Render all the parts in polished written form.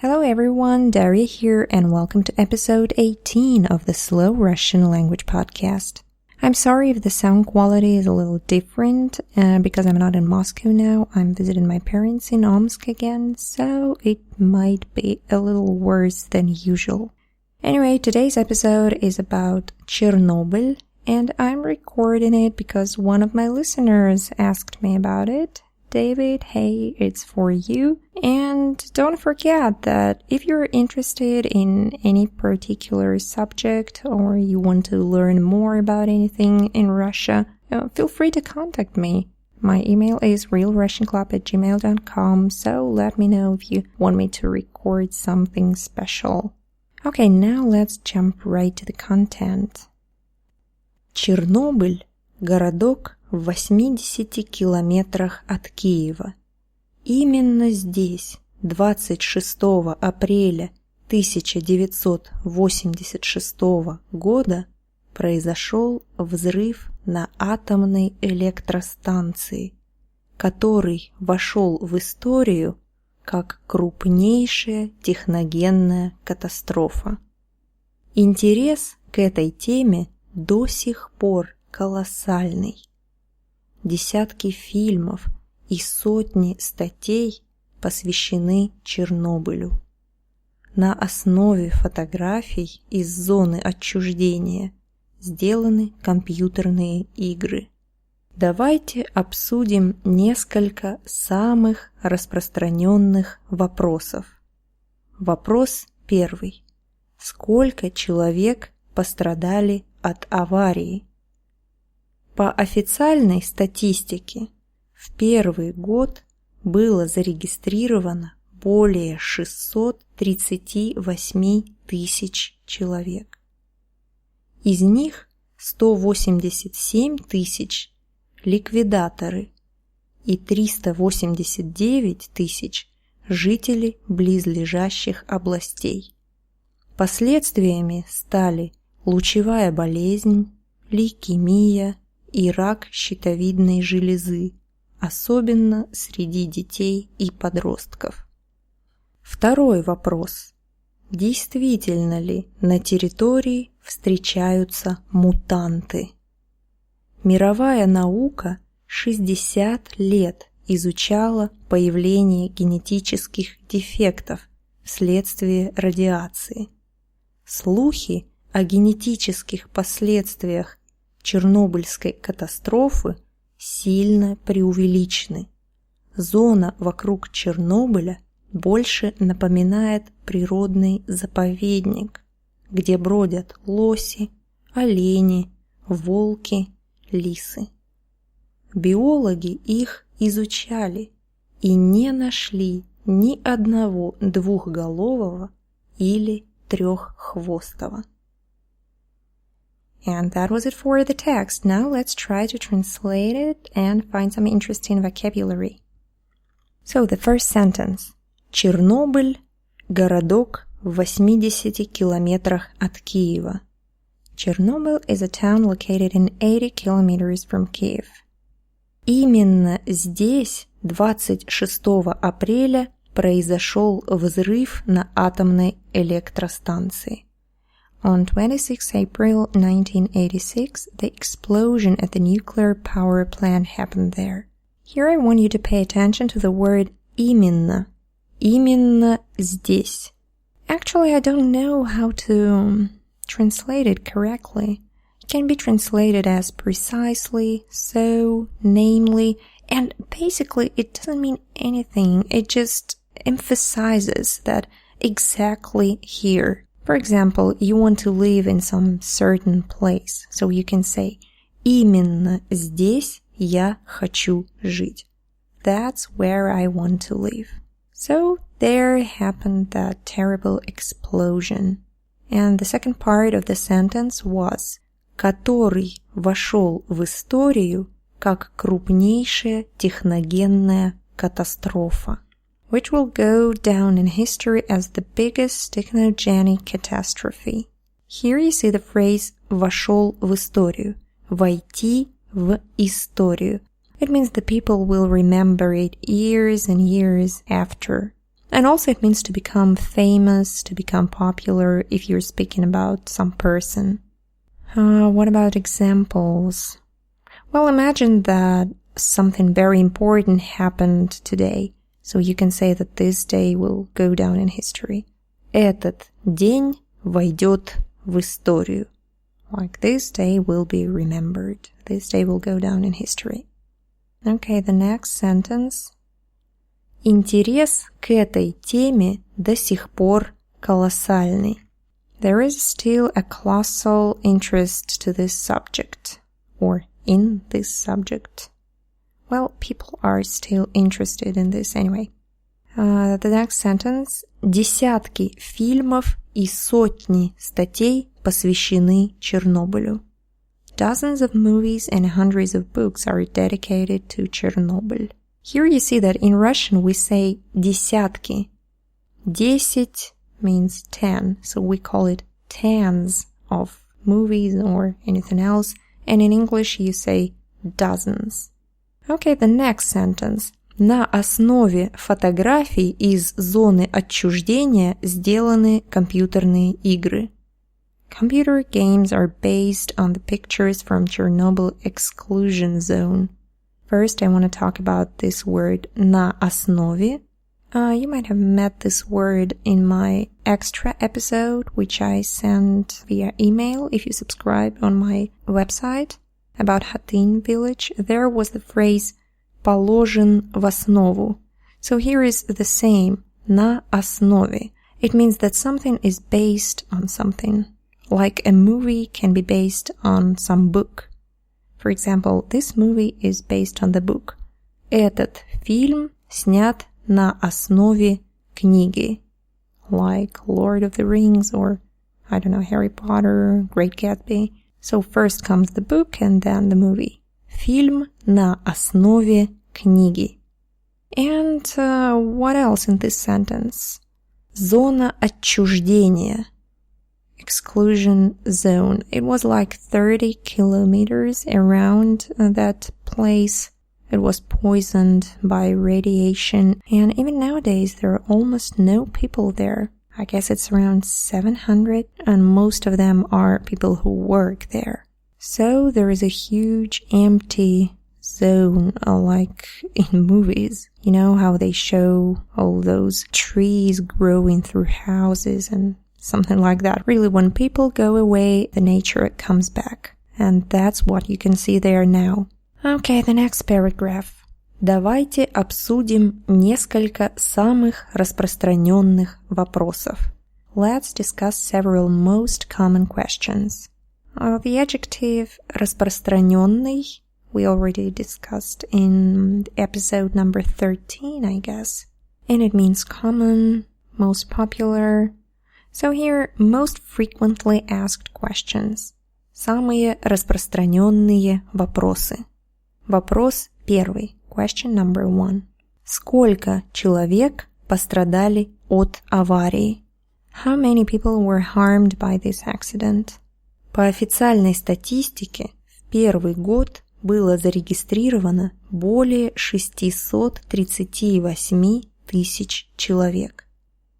Hello everyone, Daria here and welcome to episode 18 of the Slow Russian Language Podcast. I'm sorry if the sound quality is a little different because I'm not in Moscow now. I'm visiting my parents in Omsk again, so it might be a little worse than usual. Anyway, today's episode is about Chernobyl and I'm recording it because one of my listeners asked me about it. David, hey, it's for you. And don't forget that if you're interested in any particular subject or you want to learn more about anything in Russia, feel free to contact me. My email is realrussianclub@gmail.com, so let me know if you want me to record something special. Okay, now let's jump right to the content. Чернобыль, городок в 80 километрах от Киева. Именно здесь, 26 апреля 1986 года, произошел взрыв на атомной электростанции, который вошел в историю как крупнейшая техногенная катастрофа. Интерес к этой теме до сих пор колоссальный. Десятки фильмов и сотни статей посвящены Чернобылю. На основе фотографий из зоны отчуждения сделаны компьютерные игры. Давайте обсудим несколько самых распространенных вопросов. Вопрос первый. Сколько человек пострадали от аварии? По официальной статистике, в первый год было зарегистрировано более 638 тысяч человек. Из них 187 тысяч – ликвидаторы и 389 тысяч – жители близлежащих областей. Последствиями стали лучевая болезнь, лейкемия и рак щитовидной железы, особенно среди детей и подростков. Второй вопрос. Действительно ли на территории встречаются мутанты? Мировая наука 60 лет изучала появление генетических дефектов вследствие радиации. Слухи о генетических последствиях Чернобыльской катастрофы сильно преувеличены. Зона вокруг Чернобыля больше напоминает природный заповедник, где бродят лоси, олени, волки, лисы. Биологи их изучали и не нашли ни одного двухголового или треххвостого. And that was it for the text. Now let's try to translate it and find some interesting vocabulary. So the first sentence. Чернобыль, городок в 80 километрах от Киева. Chernobyl is a town located in 80 kilometers from Kiev. Именно здесь 26 апреля произошел взрыв на атомной электростанции. On 26 April 1986, the explosion at the nuclear power plant happened there. Here I want you to pay attention to the word именно. Именно здесь. Actually, I don't know how to translate it correctly. It can be translated as precisely, so, namely, and basically it doesn't mean anything. It just emphasizes that exactly here. For example, you want to live in some certain place, so you can say «Именно здесь я хочу жить». That's where I want to live. So there happened that terrible explosion. And the second part of the sentence was «который вошёл в историю как крупнейшая техногенная катастрофа», which will go down in history as the biggest technogenic catastrophe. Here you see the phrase «вошёл в историю», «войти в историю». It means the people will remember it years and years after. And also it means to become famous, to become popular if you're speaking about some person. What about examples? Well, imagine that something very important happened today. So you can say that this day will go down in history. Этот день войдет в историю. Like this day will be remembered. This day will go down in history. Okay, the next sentence. Интерес к этой теме до сих пор колоссальный. There is still a colossal interest to this subject, or in this subject. Well, people are still interested in this anyway. The next sentence. Десятки фильмов и сотни статей посвящены Чернобылю. Dozens of movies and hundreds of books are dedicated to Chernobyl. Here you see that in Russian we say десятки. 10 means 10, so we call it tens of movies or anything else. And in English you say dozens. Okay, the next sentence. На основе фотографий из зоны отчуждения сделаны компьютерные игры. Computer games are based on the pictures from Chernobyl exclusion zone. First, I want to talk about this word на основе. You might have met this word in my extra episode, which I sent via email if you subscribe on my website about Hatyn village. There was the phrase положен в основу. So here is the same, на основе. It means that something is based on something. Like a movie can be based on some book. For example, this movie is based on the book. Этот фильм снят на основе книги. Like Lord of the Rings or, I don't know, Harry Potter, Great Gatsby. So first comes the book and then the movie. Фильм на основе книги. And what else in this sentence? Зона отчуждения. Exclusion zone. It was like 30 kilometers around that place. It was poisoned by radiation. And even nowadays, there are almost no people there. I guess it's around 700, and most of them are people who work there. So there is a huge empty zone, like in movies. You know how they show all those trees growing through houses and something like that. Really, when people go away, the nature comes back. And that's what you can see there now. Okay, the next paragraph. Давайте обсудим несколько самых распространенных вопросов. Let's discuss several most common questions. The adjective распространенный we already discussed in episode number 13, I guess. And it means common, most popular. So here, most frequently asked questions. Самые распространенные вопросы. Вопрос первый. Question number 1. Сколько человек пострадали от аварии? How many people were harmed by this accident? По официальной статистике, в первый год было зарегистрировано более 638 тысяч человек.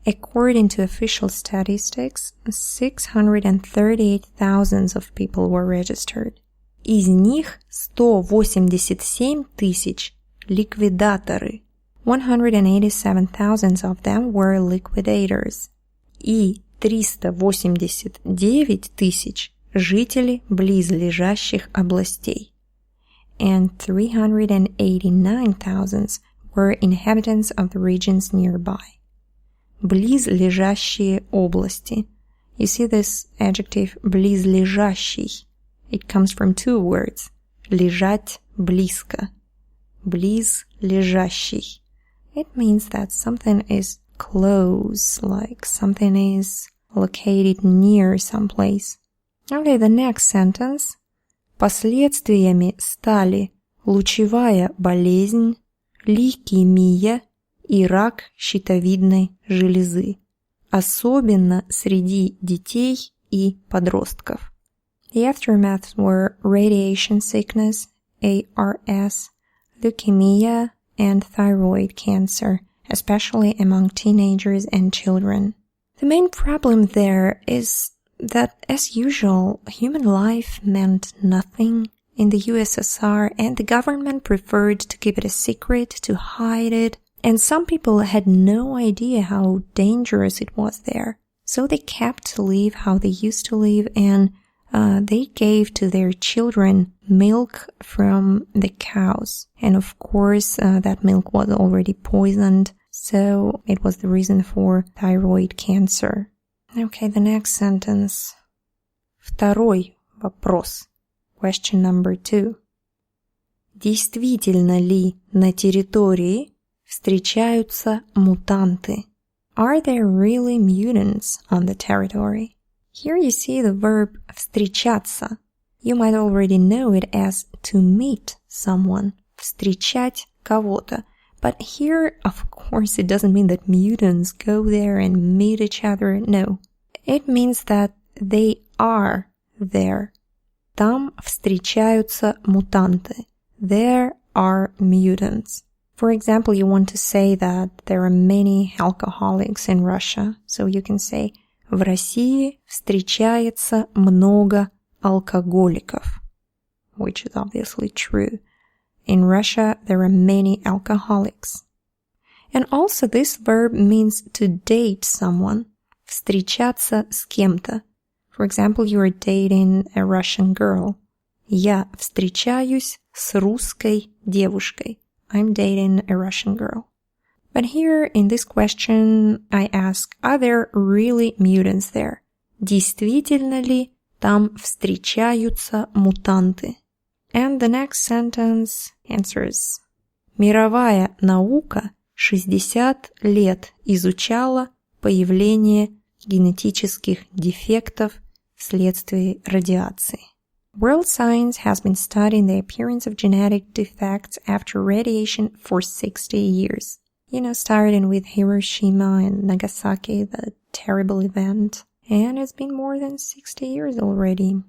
According to official statistics, 638,000 of people were registered. Из них 187 тысяч ликвидаторы. 187,000 of them were liquidators. И 389 тысяч жители близлежащих областей. And 389,000 were inhabitants of the regions nearby. Близлежащие области. You see this adjective близлежащий. It comes from two words. Лежать близко. Близлежащий. It means that something is close, like something is located near someplace. Okay, the next sentence. Последствиями стали лучевая болезнь, лейкемия и рак щитовидной железы, особенно среди детей и подростков. The aftermaths were radiation sickness, ARS, leukemia, and thyroid cancer, especially among teenagers and children. The main problem there is that, as usual, human life meant nothing in the USSR, and the government preferred to keep it a secret, to hide it, and some people had no idea how dangerous it was there. So they kept to live how they used to live, and they gave to their children milk from the cows. And of course, that milk was already poisoned, so it was the reason for thyroid cancer. Okay, the next sentence. Второй вопрос. Question number 2. Действительно ли на территории встречаются мутанты? Are there really mutants on the territory? Here you see the verb встречаться. You might already know it as to meet someone, встречать кого-то. But here, of course, it doesn't mean that mutants go there and meet each other. No. It means that they are there. Там встречаются мутанты. There are mutants. For example, you want to say that there are many alcoholics in Russia. So you can say, в России встречается много алкоголиков. Which is obviously true. In Russia, there are many alcoholics. And also this verb means to date someone. Встречаться с кем-то. For example, you are dating a Russian girl. Я встречаюсь с русской девушкой. I'm dating a Russian girl. But here, in this question, I ask, are there really mutants there? Действительно ли там встречаются мутанты? And the next sentence answers. Мировая наука 60 лет изучала появление генетических дефектов вследствие радиации. World science has been studying the appearance of genetic defects after radiation for 60 years. You know, starting with Hiroshima and Nagasaki, the terrible event. And it's been more than 60 years already.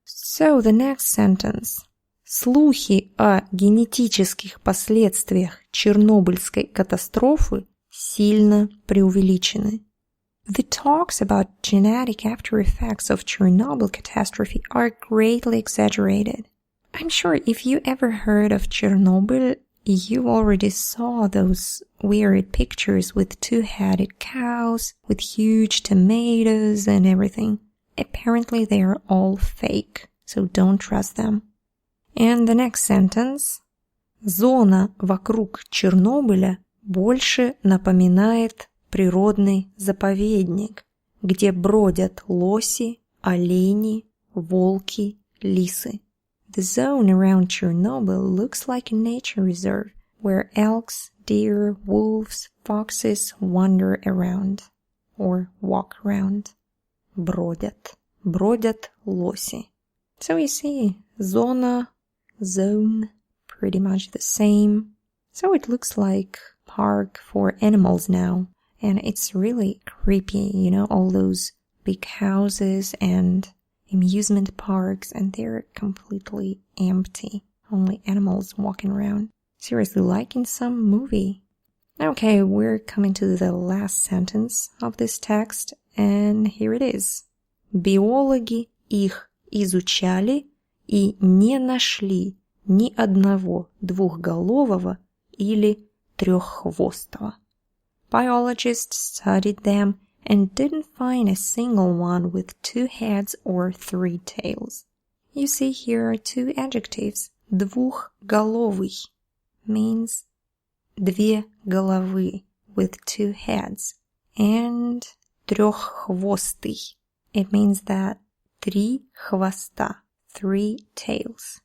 So, the next sentence. Слухи о генетических последствиях Чернобыльской катастрофы сильно преувеличены. The talks about genetic after effects of Chernobyl catastrophe are greatly exaggerated. I'm sure if you ever heard of Chernobyl, you already saw those weird pictures with two-headed cows, with huge tomatoes and everything. Apparently they are all fake, so don't trust them. And the next sentence. Зона вокруг Чернобыля больше напоминает природный заповедник, где бродят лоси, олени, волки, лисы. The zone around Chernobyl looks like a nature reserve, where elks, deer, wolves, foxes wander around, or walk around. Бродят. Бродят лоси. So you see, zona, zone, pretty much the same. So it looks like park for animals now. And it's really creepy, you know, all those big houses and amusement parks, and they're completely empty. Only animals walking around. Seriously, like in some movie. Okay, we're coming to the last sentence of this text, and here it is. Биологи их изучали и не нашли ни одного двухголового или треххвостого. Biologists studied them and didn't find a single one with 2 heads or 3 tails. You see here are 2 adjectives. Двухголовый means 2 головы with 2 heads. And треххвостый. It means that 3 хвоста, 3 tails.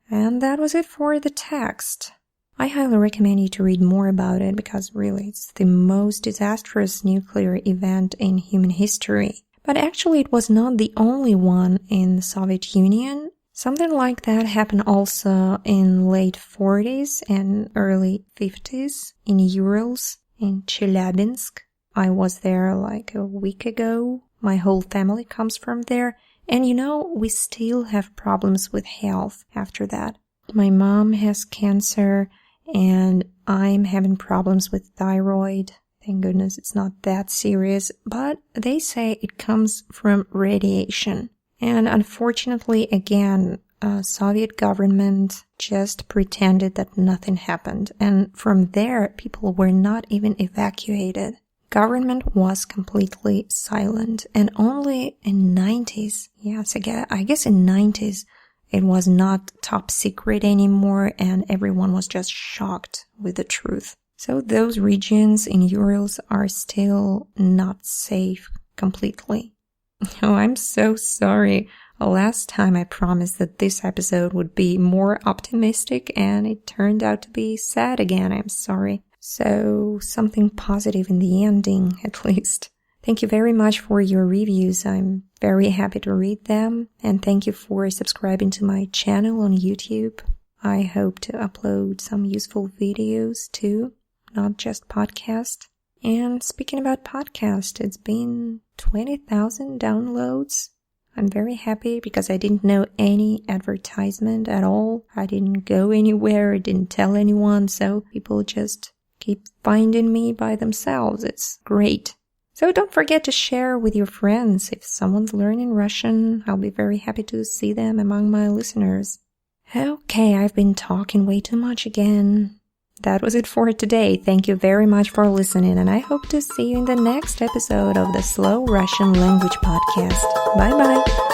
And that was it for the text. I highly recommend you to read more about it because really it's the most disastrous nuclear event in human history. But actually it was not the only one in the Soviet Union. Something like that happened also in late 40s and early 50s in Urals, in Chelyabinsk. I was there like a week ago. My whole family comes from there. And you know, we still have problems with health after that. My mom has cancer and I'm having problems with thyroid. Thank goodness it's not that serious, but they say it comes from radiation. And unfortunately, again, Soviet government just pretended that nothing happened. And from there, people were not even evacuated. Government was completely silent. And only in 90s, I guess in 90s, it was not top secret anymore and everyone was just shocked with the truth. So those regions in Urals are still not safe completely. Oh, I'm so sorry. Last time I promised that this episode would be more optimistic and it turned out to be sad again. I'm sorry. So something positive in the ending, at least. Thank you very much for your reviews. I'm very happy to read them. And thank you for subscribing to my channel on YouTube. I hope to upload some useful videos too, not just podcast. And speaking about podcast, it's been 20,000 downloads. I'm very happy because I didn't know any advertisement at all. I didn't go anywhere. I didn't tell anyone. So people just keep finding me by themselves. It's great. So don't forget to share with your friends. If someone's learning Russian, I'll be very happy to see them among my listeners. Okay, I've been talking way too much again. That was it for today. Thank you very much for listening, and I hope to see you in the next episode of the Slow Russian Language Podcast. Bye-bye!